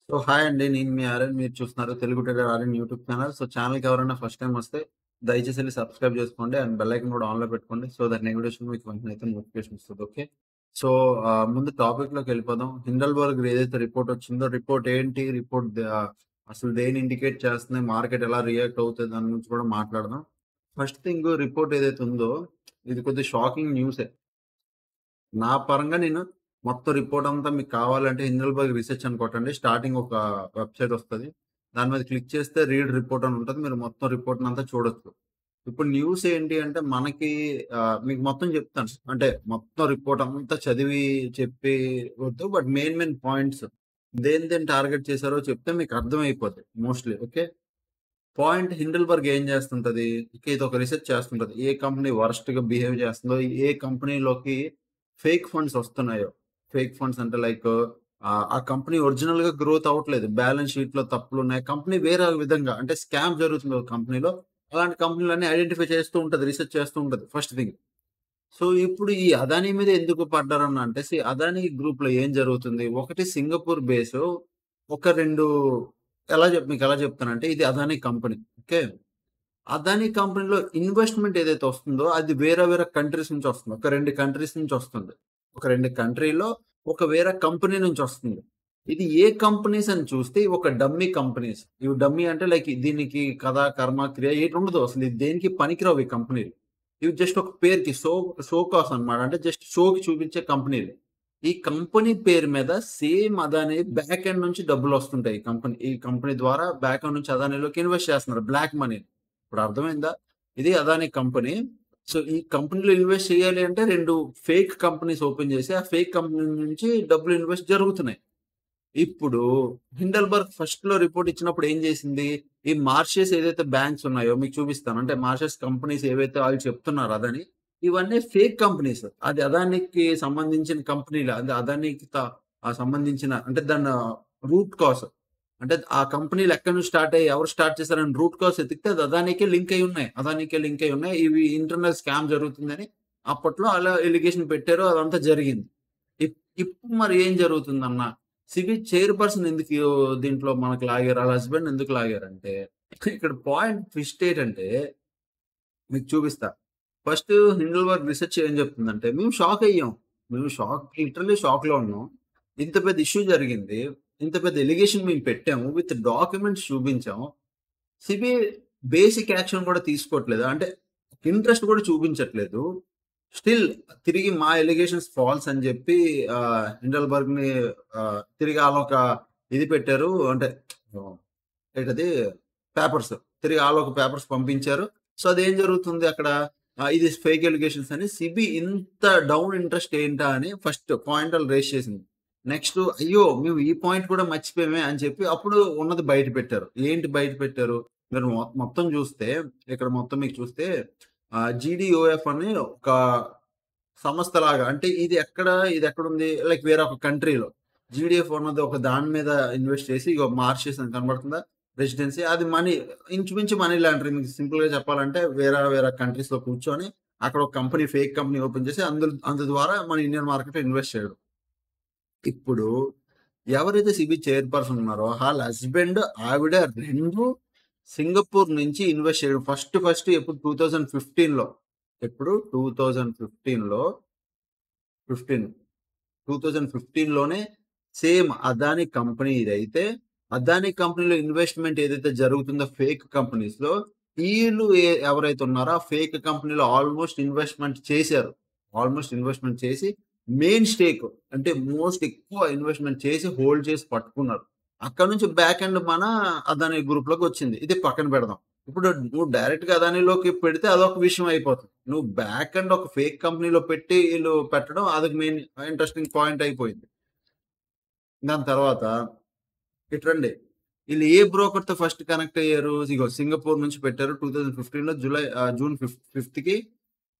Hi అండి. నేను మీ ఆర్యన్. మీరు చూస్తున్నారు Telugu trader Aryan YouTube channel. ఛానల్‌కి ఎవరైనా ఫస్ట్ టైమ్ వస్తే దయచేసి ఎళ్లి సబ్స్క్రైబ్ చేసుకోండి. అండ్ బెల్ ఐకాన్ కూడా ఆన్‌లో పెట్టుకోండి. దట్ నేను వీడియోస్ మీకు వెంటనే అయితే నోటిఫికేషన్ వస్తది. ఓకే. సో, ముందు టాపిక్‌లోకి వెళ్ళిపోదాం. హిండల్బర్గ్ ఏదైతే రిపోర్ట్ వచ్చిందో, రిపోర్ట్ ఏంటి? అసలు దేన్ని ఇండికేట్ చేస్తుంది? మార్కెట్ ఎలా రియాక్ట్ అవుతది? దాని గురించి కూడా మాట్లాడదాం. ఫస్ట్ థింగ్, రిపోర్ట్ ఏదైతే ఉందో ఇది కొద్దిగా షాకింగ్ న్యూసే. నా పరంగా నేను మొత్తం రిపోర్ట్ అంతా మీకు కావాలంటే హిండల్బర్గ్ రిసర్చ్ అని కొట్టండి. స్టార్టింగ్ ఒక వెబ్‌సైట్ వస్తది. దాని మీద క్లిక్ చేస్తే రీడ్ రిపోర్ట్ అని ఉంటది. మీరు మొత్తం రిపోర్ట్‌నంతా చూడొచ్చు. ఇప్పుడు న్యూస్ ఏంటి అంటే మనకి మీకు మొత్తం చెప్తాను. అంటే మొత్తం రిపోర్ట్ అంతా చదివి చెప్పి వద్దు. బట్ మెయిన్ పాయింట్స్ దేని టార్గెట్ చేశారో చెప్తే మీకు అర్థమైపోద్ది మోస్ట్‌లీ. ఓకే. పాయింట్, హిండల్బర్గ్ ఏం చేస్తుంటది? ఇదొక రిసర్చ్ చేస్తుంటది. ఏ కంపెనీ వరస్ట్‌గా బిహేవ్ చేస్తుందో, ఏ కంపెనీలోకి ఫేక్ ఫండ్స్ వస్తున్నాయో. ఫేక్ ఫండ్స్ అంటే లైక్ ఆ కంపెనీ ఒరిజినల్‌గా గ్రోత్ అవ్వట్లేదు. బ్యాలెన్స్ షీట్‌లో తప్పులున్నాయి. కంపెనీ వేరే విధంగా అంటే స్కామ్ జరుగుతుంది ఒక కంపెనీలో. అలాంటి కంపెనీలన్నీ ఐడెంటిఫై చేస్తూ ఉంటది. రిసర్చ్ చేస్తూ ఉంటది ఫస్ట్ థింగ్. ఇప్పుడు ఈ అదానీ మీద ఎందుకు పడ్డారన్న అంటే, అదానీ గ్రూప్‌లో ఏం జరుగుతుంది? ఒకటి సింగపూర్ బేసు, ఒక 2 మీకెలా చెప్తానంటే, ఇది అదానీ కంపెనీ. ఓకే. అదానీ కంపెనీలో ఇన్వెస్ట్‌మెంట్ ఏదైతే వస్తుందో, అది వేరే కంట్రీస్ నుంచి వస్తుంది. ఒక 2 కంట్రీస్ నుంచి వస్తుంది. ఒక 2 కంట్రీలో ఒక వేరే కంపెనీ నుంచి వస్తుంది. ఇది ఏ కంపెనీస్ అని చూస్తే ఒక డమ్మీ కంపెనీస్. ఇవి డమ్మీ అంటే లైక్ దీనికి కథ, కర్మ, క్రియ ఏటుండదు. అసలు ఇది దేనికి పనికిరావు ఈ కంపెనీలు. ఇవి జస్ట్ ఒక పేరుకి షో కాస్ అన్నమాట. అంటే జస్ట్ షోకి చూపించే కంపెనీలు. ఈ కంపెనీ పేరు మీద సేమ్ అదానీ బ్యాక్ ఎండ్ నుంచి డబ్బులొస్తుంటాయి. ఈ కంపెనీ ద్వారా బ్యాక్ ఎండ్ నుంచి అదానీలోకి ఇన్వెస్ట్ చేస్తున్నారు బ్లాక్ మనీ. ఇప్పుడు అర్థమైందా? ఇది అదానీ కంపెనీ. ఈ కంపెనీలో ఇన్వెస్ట్ చేయాలి అంటే 2 ఫేక్ కంపెనీస్ ఓపెన్ చేసి, ఆ ఫేక్ కంపెనీ నుంచి డబ్బులు ఇన్వెస్ట్ జరుగుతున్నాయి. ఇప్పుడు హిండల్బర్గ్ ఫస్ట్‌లో రిపోర్ట్ ఇచ్చినప్పుడు ఏం చేసింది? ఈ మార్షెస్ ఏదైతే బ్యాంక్స్ ఉన్నాయో మీకు చూపిస్తాను. అంటే మార్షెస్ కంపెనీస్ ఏవైతే ఆళ్ళు చెప్తున్నారో అదాని, ఇవన్నీ ఫేక్ కంపెనీస్. అది అదానికి సంబంధించిన కంపెనీలే. అది అదానికి సంబంధించిన అంటే దాని రూట్ కాజ్. అంటే ఆ కంపెనీలు ఎక్కడి నుంచి స్టార్ట్ అయ్యాయి? ఎవరు స్టార్ట్ చేశారని రూట్ కాజ్ ఎతికితే అది అదానికే లింక్ అయ్యి ఉన్నాయి. అదానికే లింక్ అయ్యి ఉన్నాయి. ఇవి ఇంటర్నల్ స్కామ్ జరుగుతుందని అప్పట్లో అలా ఎలిగేషన్ పెట్టారు. అదంతా జరిగింది. ఇప్పుడు మరి ఏం జరుగుతుందన్న? సిబి చైర్‌పర్సన్ ఎందుకు దీంట్లో మనకు లాగారు? ఆళ్ళ హస్బాండ్ ఎందుకు లాగారంటే, ఇక్కడ పాయింట్ ట్విస్ట్ ఏంటంటే మీకు చూపిస్తా. ఫస్ట్ హిండల్బర్గ్ రిసర్చ్ ఏం చెప్తుందంటే, మేము షాక్ అయ్యాం. మేము లిటరల్లీ షాక్‌లో ఉన్నాం. ఇంత పెద్ద ఇష్యూ జరిగింది. ఇంత పెద్ద ఎలిగేషన్ మేము పెట్టాము. విత్ డాక్యుమెంట్స్ చూపించాము. సిబి బేసిక్ యాక్షన్ కూడా తీసుకోవట్లేదు. అంటే ఇంట్రెస్ట్ కూడా చూపించట్లేదు. స్టిల్ తిరిగి మా ఎలిగేషన్స్ ఫాల్స్ అని జెప్పి హిండల్బర్గ్‌ని తిరిగి ఆళ్ళొక ఇది పెట్టారు. అంటే ఏంటది పేపర్స్. తిరిగి ఆళ్ళొక పేపర్స్ పంపించారు. అదేం జరుగుతుంది అక్కడ, ఇది ఫేక్ ఎలిగేషన్స్ అని సిబి ఇంత డౌన్ ఇంట్రెస్ట్ ఏంటా అని ఫస్ట్ పాయింట్ ఆళ్ళు రైజ్ చేసింది. నెక్స్ట్ అయ్యో! మేము ఈ పాయింట్ కూడా మర్చిపోయామే అని చెప్పి అప్పుడు ఉన్నది బయట పెట్టారు. ఏంటి బయట పెట్టారు? మీరు మొత్తం చూస్తే, ఇక్కడ మొత్తం మీకు చూస్తే జీడీఓఎఫ్ అని ఒక సంస్థలాగా, అంటే ఇదెక్కడుంది? లైక్ వేరే ఒక కంట్రీలో. జీడీఎఫ్ అన్నది ఒక దాని మీద ఇన్వెస్ట్ చేసి, ఇగో మార్షెస్ అని కనబడుతుందా? రెసిడెన్సీ అది మనీ, ఇంచుమించు మనీ లాండరింగ్. మీకు సింపుల్‌గా చెప్పాలంటే వేరే కంట్రీస్‌లో కూర్చొని అక్కడ ఒక కంపెనీ, ఫేక్ కంపెనీ ఓపెన్ చేసి అందు ద్వారా మన ఇండియన్ మార్కెట్‌లో ఇన్వెస్ట్ చేయడం. ఇప్పుడు ఎవరైతే సిబి చైర్‌పర్సన్ ఉన్నారో ఆళ్ళ హస్బెండ్, ఆవిడ 2 సింగపూర్ నుంచి ఇన్వెస్ట్ చేయడం. ఫస్ట్ ఎప్పుడు 2015లో. ఎప్పుడు 2015లో 15 2015లోనే సేమ్ అదానీ కంపెనీ ఇదైతే, అదానీ కంపెనీలో ఇన్వెస్ట్‌మెంట్ ఏదైతే జరుగుతుందో ఫేక్ కంపెనీస్‌లో, ఈళ్ళు ఎవరైతే ఉన్నారో ఆ ఫేక్ కంపెనీలో ఆల్‌మోస్ట్ ఇన్వెస్ట్‌మెంట్ చేశారు. ఆల్‌మోస్ట్ ఇన్వెస్ట్‌మెంట్ చేసి మెయిన్ స్టేక్ అంటే మోస్ట్ ఎక్కువ ఇన్వెస్ట్‌మెంట్ చేసి హోల్డ్ చేసి పట్టుకున్నారు. అక్కడి నుంచి బ్యాక్ ఎండ్ మన అదానీ గ్రూప్‌లోకొచ్చింది. ఇది పక్కన పెడదాం. ఇప్పుడు నువ్వు డైరెక్ట్‌గా అదానీలోకి పెడితే అదొక విషయం అయిపోతుంది. నువ్వు బ్యాక్ ఎండ్ ఒక ఫేక్ కంపెనీలో పెట్టి ఈళ్ళు పెట్టడం అదొక మెయిన్ ఇంట్రెస్టింగ్ పాయింట్ అయిపోయింది. దాని తర్వాత ఇటురండి. ఈళ్ళు ఏ బ్రోకర్‌తో ఫస్ట్ కనెక్ట్ అయ్యారు? ఇగో సింగపూర్ నుంచి పెట్టారు. 2015లో జూన్ 5థ్‌కి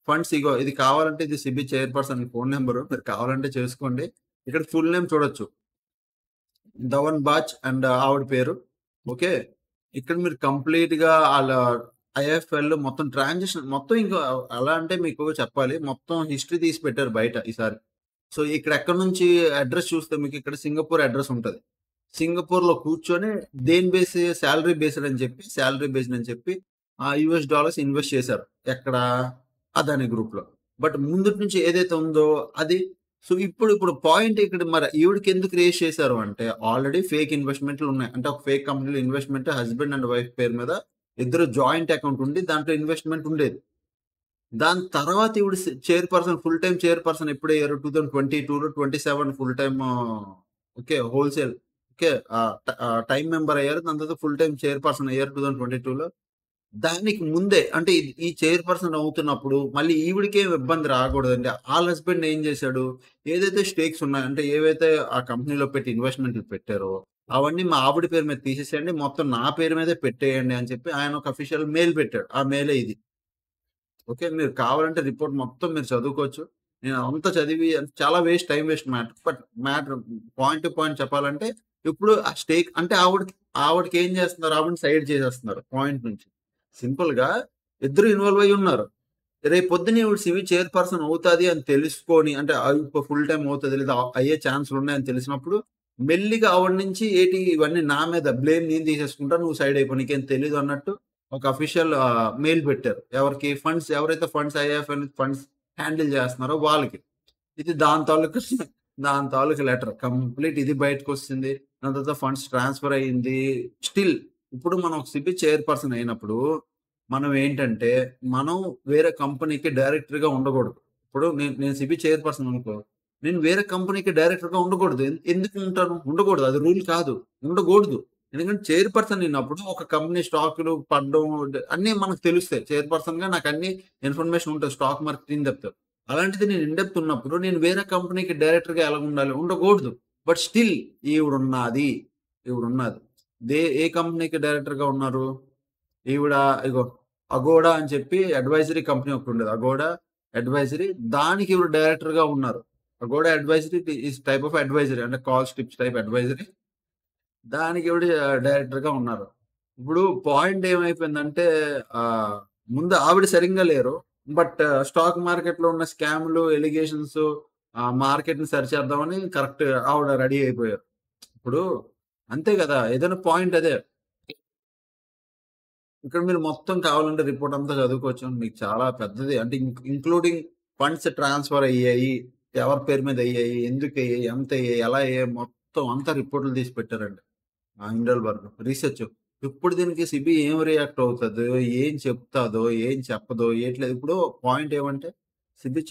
ఫండ్స్, ఇగో ఇది కావాలంటే ఇది సిబి చైర్‌పర్సన్ ఫోను నంబరు. మీరు కావాలంటే చేసుకోండి. ఇక్కడ ఫుల్ నేమ్ చూడొచ్చు. ధవన్ బాచ్ అండ్ ఆవిడ పేరు. ఓకే. ఇక్కడ మీరు కంప్లీట్‌గా ఆళ్ళ ఐఎఫ్ఎల్ మొత్తం ట్రాన్సాక్షన్ మొత్తం, ఇంకా ఎలా అంటే మీకు చెప్పాలి. మొత్తం హిస్టరీ తీసి పెట్టారు బయట ఈసారి. ఇక్కడ ఎక్కడి నుంచి అడ్రెస్ చూస్తే మీకు ఇక్కడ సింగపూర్ అడ్రెస్ ఉంటది. సింగపూర్‌లో కూర్చొని దేని బేస్ సాలరీ బేస్డ్ అని చెప్పి యూఎస్ డాలర్స్ ఇన్వెస్ట్ చేశారు. ఎక్కడ? అదాని గ్రూప్‌లో. బట్ ముందుటి నుంచి ఏదైతే ఉందో అది సో, ఇప్పుడు పాయింట్ ఇక్కడ మరి ఈవిడకెందుకు రేజ్ చేశారు అంటే ఆల్రెడీ ఫేక్ ఇన్వెస్ట్‌మెంట్‌లు ఉన్నాయి. అంటే ఒక ఫేక్ కంపెనీలో ఇన్వెస్ట్‌మెంట్ హస్బాండ్ అండ్ వైఫ్ పేరు మీద ఇద్దరు జాయింట్ అకౌంట్ ఉండి దాంట్లో ఇన్వెస్ట్‌మెంట్ ఉండేది. దాని తర్వాత ఈవిడ చైర్‌పర్సన్ ఫుల్ టైమ్ చైర్‌పర్సన్ ఎప్పుడయ్యారు? 2022లో 27 full time okay. Wholesale okay. Time member అయ్యారు. దాని తర్వాత ఫుల్ టైమ్ చైర్‌పర్సన్ అయ్యారు 2022లో. దానికి ముందే అంటే ఈ చైర్‌పర్సన్ అవుతున్నప్పుడు మళ్ళీ ఈవిడకేం ఇబ్బంది రాకూడదండి. ఆళ్ళ హస్బెండ్ ఏం చేశాడు? ఏదైతే స్టేక్స్ ఉన్నాయో అంటే ఏవైతే ఆ కంపెనీలో పెట్టి ఇన్వెస్ట్‌మెంట్‌లు పెట్టారో అవన్నీ మా ఆవిడ పేరు మీద తీసేసేయండి. మొత్తం నా పేరు మీదే పెట్టేయండి అని చెప్పి ఆయన ఒక అఫీషియల్ మెయిల్ పెట్టాడు. ఆ మెయిలే ఇది. ఓకే. మీరు కావాలంటే రిపోర్ట్ మొత్తం మీరు చదువుకోవచ్చు. నేను అదంతా చదివి చాలా time waste matter. But matter point to point చెప్పాలంటే, ఇప్పుడు ఆ స్టేక్ అంటే ఆవిడకేం చేస్తున్నారు? ఆవిడని సైడ్ చేసేస్తున్నారు పాయింట్ నుంచి. సింపుల్‌గా ఇద్దరు ఇన్వాల్వ్ అయ్యి ఉన్నారు. రేపొద్దున ఈవిడ చైర్‌పర్సన్ అవుతాది అని తెలుసుకొని అంటే ఫుల్ టైమ్ అవుతది లేదా అయ్యే ఛాన్స్‌లున్నాయని తెలిసినప్పుడు, మెల్లిగా ఆవిడ నుంచి ఇవన్నీ నా మీద బ్లేమ్ నేను తీసేసుకుంటా. నువ్వు సైడ్ అయిపో. నీకేం తెలీదు అన్నట్టు ఒక అఫీషియల్ మెయిల్ పెట్టారు. ఎవరికి? ఎవరైతే ఐఎఫ్ఎల్ ఫండ్స్ హ్యాండిల్ చేస్తున్నారో వాళ్ళకి. ఇది దాని తాలూకు లెటర్. కంప్లీట్ ఇది బయటకొచ్చింది. దాని తర్వాత ఫండ్స్ ట్రాన్స్‌ఫర్ అయింది. స్టిల్ ఇప్పుడు మనం ఒక చైర్‌పర్సన్ అయినప్పుడు, మనం ఏంటంటే, మనం వేరే కంపెనీకి డైరెక్టర్‌గా ఉండకూడదు. ఇప్పుడు నేను నేను చైర్‌పర్సన్ అనుకో, నేను వేరే కంపెనీకి డైరెక్టర్‌గా ఉండకూడదు. ఎందుకు ఉంటాను? ఉండకూడదు. అది రూల్ కాదు. ఉండకూడదు. ఎందుకంటే చైర్‌పర్సన్ అయినప్పుడు ఒక కంపెనీ స్టాకులు పడడం అన్నీ మనకు తెలుస్తాయి. చైర్‌పర్సన్‌గా నాకన్నీ ఇన్ఫర్మేషన్ ఉంటది. Stock market in depth. అలాంటిది నేను ఇన్ డెప్త్ ఉన్నప్పుడు నేను వేరే కంపెనీకి డైరెక్టర్‌గా ఎలాగుండాలి? ఉండకూడదు. But still ఈవిడున్నాది. ఈవిడున్నది. ఏ కంపెనీకి డైరెక్టర్‌గా ఉన్నారు? ఈవిడ ఇగో అగోడా అని చెప్పి అడ్వైజరీ కంపెనీ ఒకటుండేది. అగోడా అడ్వైజరీ దానికి ఈవిడ డైరెక్టర్‌గా ఉన్నారు. Agora advisory is type of advisory అంటే కాల్స్, టిప్స్ టైప్ అడ్వైజరీ. దానికి ఈవిడ డైరెక్టర్‌గా ఉన్నారు. ఇప్పుడు పాయింట్ ఏమైపోయిందంటే ఆహ్, ముందు ఆవిడ సరింగా లేరు. బట్ స్టాక్ మార్కెట్‌లో ఉన్న స్కామ్‌లు, ఎలిగేషన్స్ మార్కెట్‌ని సరిచేద్దామని కరెక్ట్ ఆవిడ రెడీ అయిపోయారు. ఇప్పుడు అంతే గదా! ఏదైనా పాయింట్ అదే. ఇక్కడ మీరు మొత్తం కావాలంటే రిపోర్ట్ అంతా చదువుకోవచ్చు. మీకు చాలా పెద్దది అంటే ఇంక్లూడింగ్ ఫండ్స్ ట్రాన్స్‌ఫర్ అయ్యాయి. ఎవరి పేరు మీద అయ్యాయి? ఎందుకయ్యాయి? ఎంతయ్యాయి? ఎలా అయ్యాయి? మొత్తం అంతా రిపోర్ట్‌లు తీసి పెట్టారండి. ఆ! హిండల్బర్గ్ రీసెర్చ్. ఇప్పుడు దీనికి ఏం రియాక్ట్ అవుతదో, ఏం చెప్తాదో, ఏం చెప్పదో, ఏట్లేదు. ఇప్పుడు పాయింట్ ఏమంటే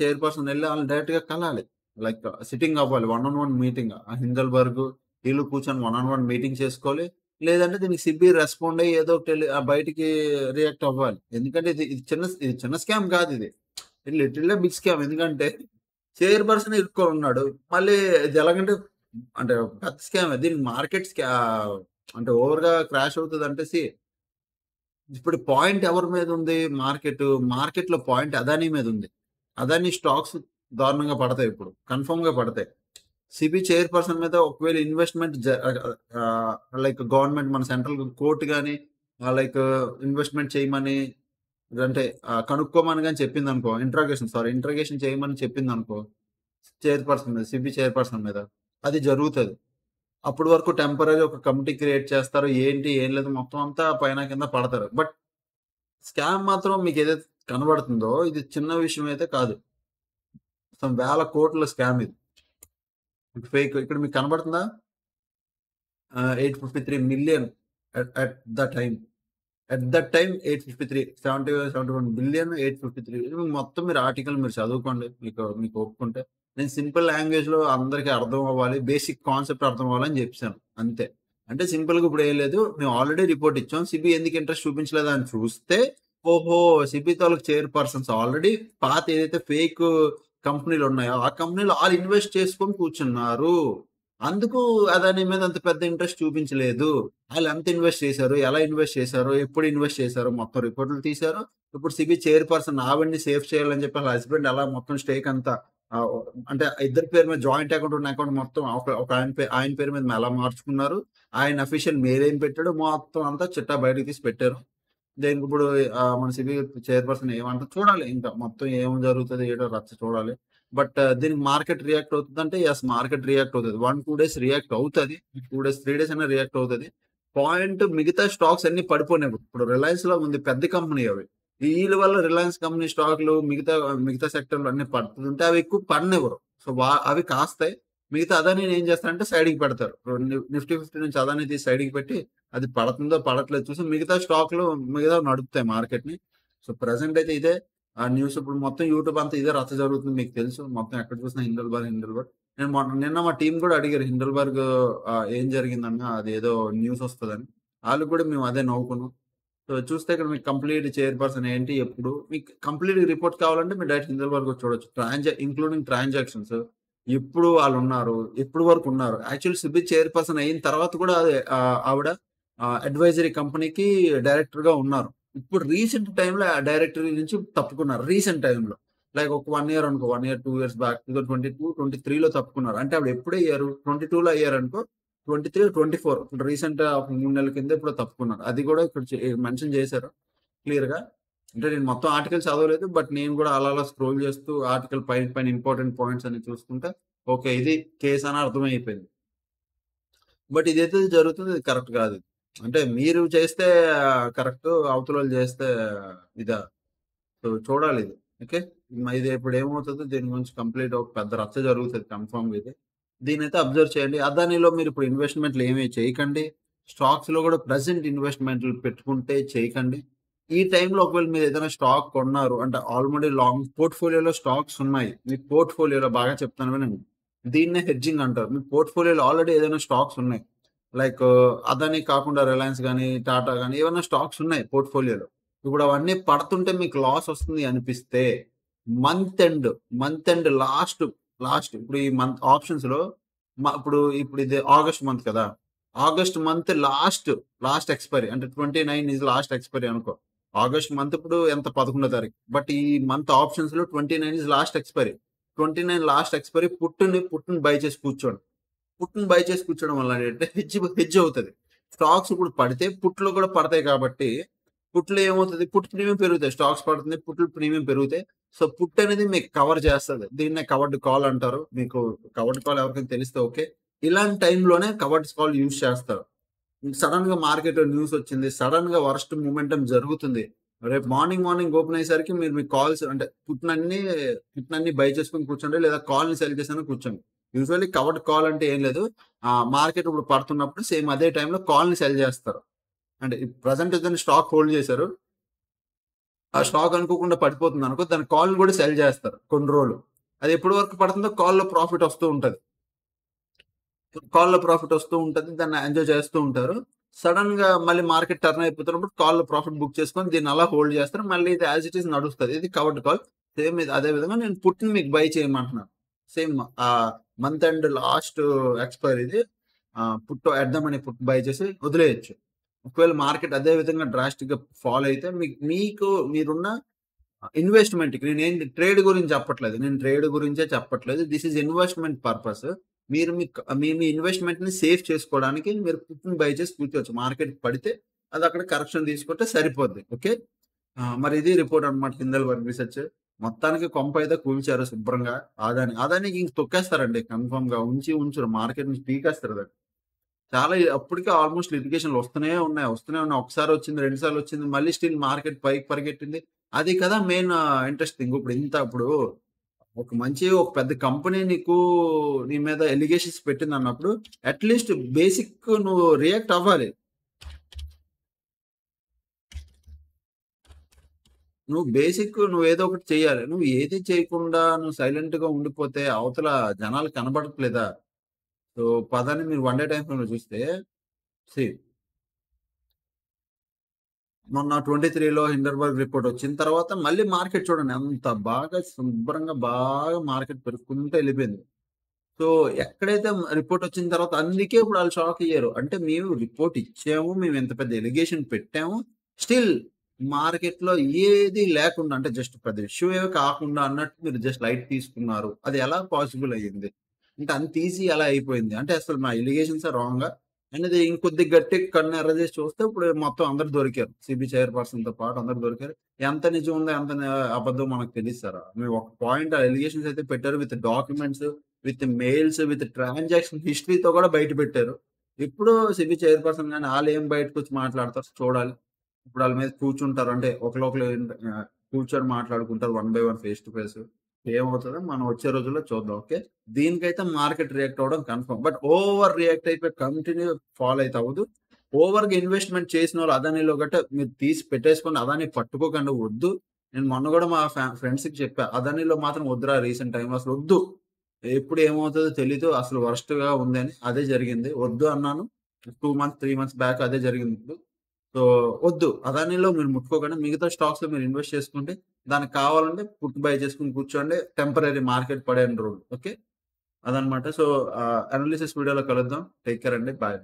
చైర్‌పర్సన్ ఎళ్లి ఆళ్ళని డైరెక్ట్‌గా కలాలి. లైక్ సిట్టింగ్ అవ్వాలి. One on one meeting. ఆ హిండల్బర్గ్ ఈళ్ళు కూర్చొని వన్ ఆన్ వన్ మీటింగ్ చేసుకోవాలి. లేదంటే దీనికి రెస్పాండ్ అయ్యి ఏదో ఒకటి బయటికి రియాక్ట్ అవ్వాలి. ఎందుకంటే ఇది చిన్న స్కామ్ కాదిది. ఇది లిటిల్‌గా బిగ్ స్కామ్. ఎందుకంటే చైర్‌పర్సన్ ఇరుక్కొని ఉన్నాడు. మళ్ళీ ఇది ఎలాగంటే అంటే పెద్ద స్కామే. దీనికి అంటే ఓవర్‌గా క్రాష్ అవుతదంటే ఇప్పుడు పాయింట్ ఎవరి మీదుంది? మార్కెట్‌లో పాయింట్ అదానీ మీదుంది. అదానీ స్టాక్స్ దారుణంగా పడతాయి ఇప్పుడు. కన్ఫర్మ్‌గా పడతాయి. చైర్‌పర్సన్ మీద ఒకవేళ ఇన్వెస్ట్‌మెంట్ ఆహ్, లైక్ గవర్నమెంట్ మన సెంట్రల్ కోర్ట్ గాని లైక్ ఇన్వెస్ట్‌మెంట్ చేయమని అంటే కనుక్కోమని గాని చెప్పిందనుకో ఇంట్రాగేషన్ చేయమని చెప్పిందనుకో చైర్‌పర్సన్ మీద అది జరుగుతది. అప్పటి వరకు టెంపరరీ ఒక కమిటీ క్రియేట్ చేస్తారు. ఏంటి, ఏం లేదు మొత్తం అంతా పైన కింద పడతారు. బట్ స్కామ్ మాత్రం మీకేదైతే కనబడుతుందో ఇది చిన్న విషయం అయితే కాదు. వేల కోట్ల స్కామ్ ఇది. ఫేక్ ఇక్కడ మీకు కనబడుతుందా? 853,000,000 at the time. At that time 853 71 billion 853 ఇది మొత్తం ఆర్టికల్ మీరు చదువుకోండి. మీకు ఒప్పుకుంటే. నేను సింపుల్ లాంగ్వేజ్‌లో అందరికి అర్థం అవ్వాలి. బేసిక్ కాన్సెప్ట్ అర్థం అవ్వాలని జెప్పేసాను. అంతే. అంటే సింపుల్‌గా ఇప్పుడు ఏం లేదు. మేము ఆల్రెడీ రిపోర్ట్ ఇచ్చాం. ఎందుకు ఇంట్రెస్ట్ చూపించలేదా అని చూస్తే, ఓహో! తాలూకు చైర్‌పర్సన్స్ ఆల్రెడీ పాత ఏదైతే ఫేక్ కంపెనీలున్నాయో, ఆ కంపెనీలో ఆళ్ళు ఇన్వెస్ట్ చేసుకొని కూర్చున్నారు. అందుకు అదాని మీద అంత పెద్ద ఇంట్రెస్ట్ చూపించలేదు. ఆళ్ళెంత ఇన్వెస్ట్ చేశారు? ఎలా ఇన్వెస్ట్ చేశారు? ఎప్పుడు ఇన్వెస్ట్ చేశారు? మొత్తం రిపోర్ట్‌లు తీశారు. ఇప్పుడు చైర్‌పర్సన్ ఆవిడని సేఫ్ చేయాలని చెప్పి ఆళ్ళ హస్బెండ్ అలా మొత్తం స్టేక్ అంతా ఆహ్, అంటే ఇద్దరి పేరు మీద జాయింట్ అకౌంట్ ఉన్న అకౌంట్ మొత్తం ఒక ఆయన పేరు మీద ఎలా మార్చుకున్నారు? ఆయన అఫీషియల్ మెయిల్ ఏం పెట్టాడు? మొత్తం అంతా చిట్టా బయటకి తీసి పెట్టారు. దేనికి ఇప్పుడు మన సెబీ చైర్‌పర్సన్ ఏమంటారో చూడాలి. ఇంకా మొత్తం ఏం జరుగుతది ఏటో రచ్చ చూడాలి. బట్ దీనికి మార్కెట్ రియాక్ట్ అవుతదంటే యెస్ మార్కెట్ రియాక్ట్ అవుతది. 1, 2 డేస్ రియాక్ట్ అవుతది. 2 డేస్, 3 డేస్ అయినా రియాక్ట్ అవుతది. పాయింట్ మిగతా స్టాక్స్ అన్నీ పడిపోనివ్వదు. ఇప్పుడు రిలయన్స్‌లో ఉంది పెద్ద కంపెనీ అవి. ఈళ్ళ వల్ల రిలయన్స్ కంపెనీ స్టాక్‌లు మిగతా సెక్టర్‌లు అన్నీ పడుతుంటే అవి ఎక్కువ పడనివ్వరు. సో, అవి కాస్తాయి. మిగతా అదానీని ఏం చేస్తారంటే సైడ్‌కి పెడతారు. నిఫ్టీ 50 నుంచి అదానీ తీసి సైడ్‌కి పెట్టి అది పడుతుందో పడట్లేదో చూసి మిగతా స్టాక్‌లు మిగతావి నడుపుతాయి మార్కెట్‌ని. సో, ప్రెజెంట్ అయితే ఇదే న్యూస్ ఇప్పుడు మొత్తం యూట్యూబ్ అంతా ఇదే రచ్చ జరుగుతుంది మీకు తెలుసు. మొత్తం ఎక్కడ చూసినా హిండల్బర్గ్. నిన్న మా టీమ్ కూడా అడిగారు హిండల్బర్గ్ ఏం జరిగిందన్నా అదేదో న్యూస్ వస్తదని. ఆళ్ళకి కూడా మేము అదే నవ్వుకున్నాం. సో, చూస్తే ఇక్కడ మీకు కంప్లీట్ చైర్‌పర్సన్ ఏంటి, ఎప్పుడు మీకు కంప్లీట్ రిపోర్ట్ కావాలంటే మీరు డైరెక్ట్ హిండల్బర్గ్ వచ్చి చూడొచ్చు. ఇంక్లూడింగ్ ట్రాన్సాక్షన్స్ ఎప్పుడు వాళ్ళున్నారు, ఎప్పటి వరకు ఉన్నారు. యాక్చువల్లీ సెబీ చైర్‌పర్సన్ అయిన తర్వాత కూడా ఆవిడ అడ్వైజరీ కంపెనీకి డైరెక్టర్‌గా ఉన్నారు. ఇప్పుడు రీసెంట్ టైమ్‌లో ఆ డైరెక్టరీ నుంచి తప్పుకున్నారు. రీసెంట్ టైమ్‌లో. లైక్ ఒక 1 ఇయర్ అనుకో. 1 ఇయర్, 2 ఇయర్స్ బ్యాక్ 2022, 23లో తప్పుకున్నారు. అంటే ఆవిడ ఎప్పుడయ్యారు? 22లో అయ్యారనుకో. 23, 24 ఇప్పుడు రీసెంట్ ఒక 3 నెలల కింద ఎప్పుడో తప్పుకున్నారు. అది కూడా ఇక్కడ మెన్షన్ చేశారు క్లియర్‌గా. అంటే నేను మొత్తం ఆర్టికల్ చదవలేదు. బట్ నేను కూడా అలా అలా స్క్రోల్ చేస్తూ ఆర్టికల్ పైన పైన ఇంపార్టెంట్ పాయింట్స్ అన్ని చూసుకుంటే ఓకే. ఇది కేస్ అని అర్థమైపోయింది. బట్ ఇదైతే జరుగుతుంది ఇది కరెక్ట్ కాదు. అంటే మీరు చేస్తే కరెక్టు. అవతలోళ్ళు చేస్తే ఇదా? సో, చూడాలిది. ఓకే. ఇది ఇప్పుడు ఏమవుతదో దీని గురించి కంప్లీట్ ఒక పెద్ద రచ్చ జరుగుతది కన్ఫర్మ్‌గా ఇది. దీన్నైతే అబ్జర్వ్ చేయండి. అదానిలో మీరిప్పుడు ఇన్వెస్ట్‌మెంట్‌లు ఏమి చేయకండి. స్టాక్స్‌లో కూడా ప్రెజెంట్ ఇన్వెస్ట్‌మెంట్‌లు పెట్టుకుంటే చేయకండి. ఈ టైంలో ఒకవేళ మీరేదైనా స్టాక్ కొన్నారు అంటే ఆల్రెడీ లాంగ్ పోర్ట్‌ఫోలియోలో స్టాక్స్ ఉన్నాయి. మీ పోర్ట్‌ఫోలియోలో బాగా చెప్తాను వినండి. దీన్నే హెడ్జింగ్ అంటారు. మీ పోర్ట్‌ఫోలియోలో ఆల్రెడీ ఏదైనా స్టాక్స్ ఉన్నాయి. లైక్ అదాని కాకుండా రిలయన్స్ గాని, టాటా గాని ఏవన్నా స్టాక్స్ ఉన్నాయి పోర్ట్‌ఫోలియోలో. ఇప్పుడు అవన్నీ పడుతుంటే మీకు లాస్ వస్తుంది అనిపిస్తే month end, month end last ఇప్పుడు ఈ మంత్ ఆప్షన్స్‌లో ఇప్పుడు ఇది ఆగస్ట్ మంత్ కదా! ఆగస్ట్ మంత్ లాస్ట్ ఎక్స్‌పైరీ అంటే 29 ఈస్ లాస్ట్ ఎక్స్‌పైరీ అనుకో. ఆగస్ట్ మంత్ ఇప్పుడు ఎంత 11 తారీఖు. బట్ ఈ మంత్ ఆప్షన్స్‌లో 29 is last expiry. 29 last expiry పుట్టుని బై చేసి కూర్చోండి. పుట్‌ని బై చేసి కూర్చోవడం వల్ల ఏంటంటే హెడ్జ్ అవుతది. స్టాక్స్ ఇప్పుడు పడితే పుట్లు కూడా పడతాయి కాబట్టి, పుట్లు ఏమవుతది? పుట్ ప్రీమియం పెరుగుతాయి. స్టాక్స్ పడుతుంది. పుట్లు ప్రీమియం పెరుగుతాయి. సో, పుట్ అనేది మీకు కవర్ చేస్తది. దీన్నే కవర్డ్ కాల్ అంటారు. మీకు కవర్డ్ కాల్ ఎవరికైనా తెలిస్తే ఓకే. ఇలాంటి టైంలోనే కవర్డ్ కాల్ యూజ్ చేస్తారు. సడెన్‌గా మార్కెట్‌లో న్యూస్ వచ్చింది. సడెన్‌గా వరస్ట్ మొమెంటమ్ జరుగుతుంది. రేపు మార్నింగ్ ఓపెన్ అయ్యేసరికి మీరు మీ కాల్స్ అంటే పుట్‌నన్నీ బై చేసుకొని కూర్చోండి. లేదా కాల్‌ని సెల్ చేసైనా కూర్చోండి. యూజువల్లీ కవర్డ్ కాల్ అంటే ఏం లేదు. మార్కెట్ ఇప్పుడు పడుతున్నప్పుడు సేమ్ అదే టైంలో కాల్‌ని సెల్ చేస్తారు. అంటే ప్రెజెంట్ ఏదైనా స్టాక్ హోల్డ్ చేశారు. ఆ స్టాక్ అనుకోకుండా పడిపోతుందనుకో దాని కాల్‌ని కూడా సెల్ చేస్తారు కొన్ని రోజులు. అది ఎప్పటి వరకు పడుతుందో కాల్‌లో ప్రాఫిట్ వస్తూ ఉంటది. కాల్‌లో ప్రాఫిట్ వస్తూ ఉంటది. దాన్ని ఎంజాయ్ చేస్తూ ఉంటారు. సడెన్‌గా మళ్ళీ మార్కెట్ టర్న్ అయిపోతున్నప్పుడు కాల్‌లో ప్రాఫిట్ బుక్ చేసుకొని దీన్ని అలా హోల్డ్ చేస్తారు. మళ్ళీ ఇది యాస్ ఇట్ ఈజ్ నడుస్తది. ఇది కవర్డ్ కాల్. సేమ్ ఇది అదే విధంగా నేను పుట్‌ని మీకు బై చేయమంటున్నాను. సేమ్ మంత్ ఎండ్ లాస్ట్ ఎక్స్‌పైరీది పుట్ ఎడ్దామని పుట్ బై చేసి వదిలేయొచ్చు. ఒకవేళ మార్కెట్ అదే విధంగా డ్రాస్టిక్‌గా ఫాల్ అయితే మీకు మీరున్న ఇన్వెస్ట్‌మెంట్‌కి ట్రేడ్ గురించి చెప్పట్లేదు. నేను ట్రేడ్ గురించే చెప్పట్లేదు. This is investment purpose. మీరు మీ ఇన్వెస్ట్‌మెంట్‌ని సేఫ్ చేసుకోవడానికి మీరు పుట్‌ని బై చేసి కూర్చోవచ్చు. మార్కెట్ పడితే అది అక్కడ కరెక్షన్ తీసుకుంటే సరిపోద్ది. ఓకే. మరి ఇది రిపోర్ట్ అన్నమాట హిండల్బర్గ్ రిసర్చ్. మొత్తానికి కొంపైతే కూల్చారు శుభ్రంగా. అదానికి ఇంక తొక్కేస్తారండి కన్ఫర్మ్‌గా. ఉంచరు. మార్కెట్ నుంచి పీకేస్తారు దాన్ని. చాలా అప్పటికే ఆల్‌మోస్ట్ లిటిగేషన్‌లు వస్తూనే ఉన్నాయి. ఒకసారి వచ్చింది, 2 సార్లు వచ్చింది. మళ్ళీ స్టిల్ మార్కెట్ పైకి పరిగెట్టింది. అది కదా మెయిన్ ఇంట్రెస్టింగ్. ఇప్పుడు ఒక పెద్ద కంపెనీ నీ మీద ఎలిగేషన్స్ పెట్టిందన్నప్పుడు అట్‌లీస్ట్ బేసిక్ నువ్వు రియాక్ట్ అవ్వాలి. నువ్వేదో ఒకటి చేయాలి. నువ్వు ఏది చేయకుండా నువ్వు సైలెంట్‌గా ఉండిపోతే అవతల జనాలకి కనబడట్లేదా? సో, పదాన్ని మీరు వన్ డే టైమ్ ఫ్రేమ్‌లో చూస్తే సీ మొన్న 23లో హిండర్బర్గ్ రిపోర్ట్ వచ్చిన తర్వాత మళ్ళీ మార్కెట్ చూడండి ఎంత బాగా శుభ్రంగా బాగా మార్కెట్ పెరుక్కుంటూ ఎళ్ళిపోయింది. సో, ఎక్కడైతే రిపోర్ట్ వచ్చిన తర్వాత అందుకే ఇప్పుడు ఆళ్ళు షాక్ అయ్యారు. అంటే మేము రిపోర్ట్ ఇచ్చాము. మేము ఇంత పెద్ద ఎలిగేషన్ పెట్టాము. స్టిల్ మార్కెట్‌లో ఏది లేకుండా అంటే జస్ట్ పెద్ద ఇష్యూ ఏమి కాకుండా అన్నట్టు మీరు జస్ట్ లైట్ తీసుకున్నారు. అది ఎలా పాసిబుల్ అయ్యింది? అంటే అంత ఈజీ ఎలా అయిపోయింది? అంటే అసలు మా ఎలిగేషన్సే రాంగా? అనేది ఇంకొద్దిగా గట్టిగా కన్ను ఎర్రజేసి చూస్తే ఇప్పుడు మొత్తం అందరూ దొరికారు. సిబి చైర్‌పర్సన్‌తో పాటు అందరూ దొరికారు. ఎంత నిజం ఉందో, ఎంత అబద్ధం మనకు తెలీదు సార్. మీరు ఒక పాయింట్ అలిగేషన్స్ అయితే పెట్టారు with documents, with mails, with transaction హిస్టరీతో కూడా బయట పెట్టారు. ఇప్పుడు సిబి చైర్‌పర్సన్ గాని ఆళ్ళేం బయటకొచ్చి మాట్లాడతారో చూడాలి. ఇప్పుడు ఆళ్ళ మీద కూర్చుంటారు. అంటే ఒకళ్ళొకళ్ళు కూర్చొని మాట్లాడుకుంటారు one by one face to face. ఏమవుతదో మనం వచ్చే రోజుల్లో చూద్దాం. ఓకే. దీనికైతే మార్కెట్ రియాక్ట్ అవ్వడం కన్ఫర్మ్. బట్ ఓవర్ రియాక్ట్ అయిపోయి కంటిన్యూ ఫాలో అయితే అవ్వదు. ఓవర్‌గా ఇన్వెస్ట్‌మెంట్ చేసినోళ్ళు అదానిలో గట్టా మీరు తీసి పెట్టేసుకోండి. అదాన్ని పట్టుకోకండి వద్దు. నేను మొన్న గూడా మా ఫ్రెండ్స్‌కి చెప్పా. అదానిలో మాత్రం వద్దురా రీసెంట్ టైమ్‌లో అసలొద్దు. ఎప్పుడు ఏమవుతదో తెలీదు. అసలు వరస్ట్‌గా ఉందని. అదే జరిగింది. వద్దు అన్నాను. 2 మంత్స్, 3 మంత్స్ బ్యాక్ అదే జరిగింది ఇప్పుడు. సో, వద్దు. అదానిలో మీరు ముట్టుకోకండి. మిగతా స్టాక్స్‌లో మీరు ఇన్వెస్ట్ చేసుకుంటే దానికి కావాలంటే పుట్ బై చేసుకొని కూర్చోండి. టెంపరరీ మార్కెట్ పడేన్ని రోజులు. ఓకే. అదనమాట. సో, అనాలిసిస్ వీడియోలో కలుద్దాం. టేక్ కేర్ అండి. బాయ్.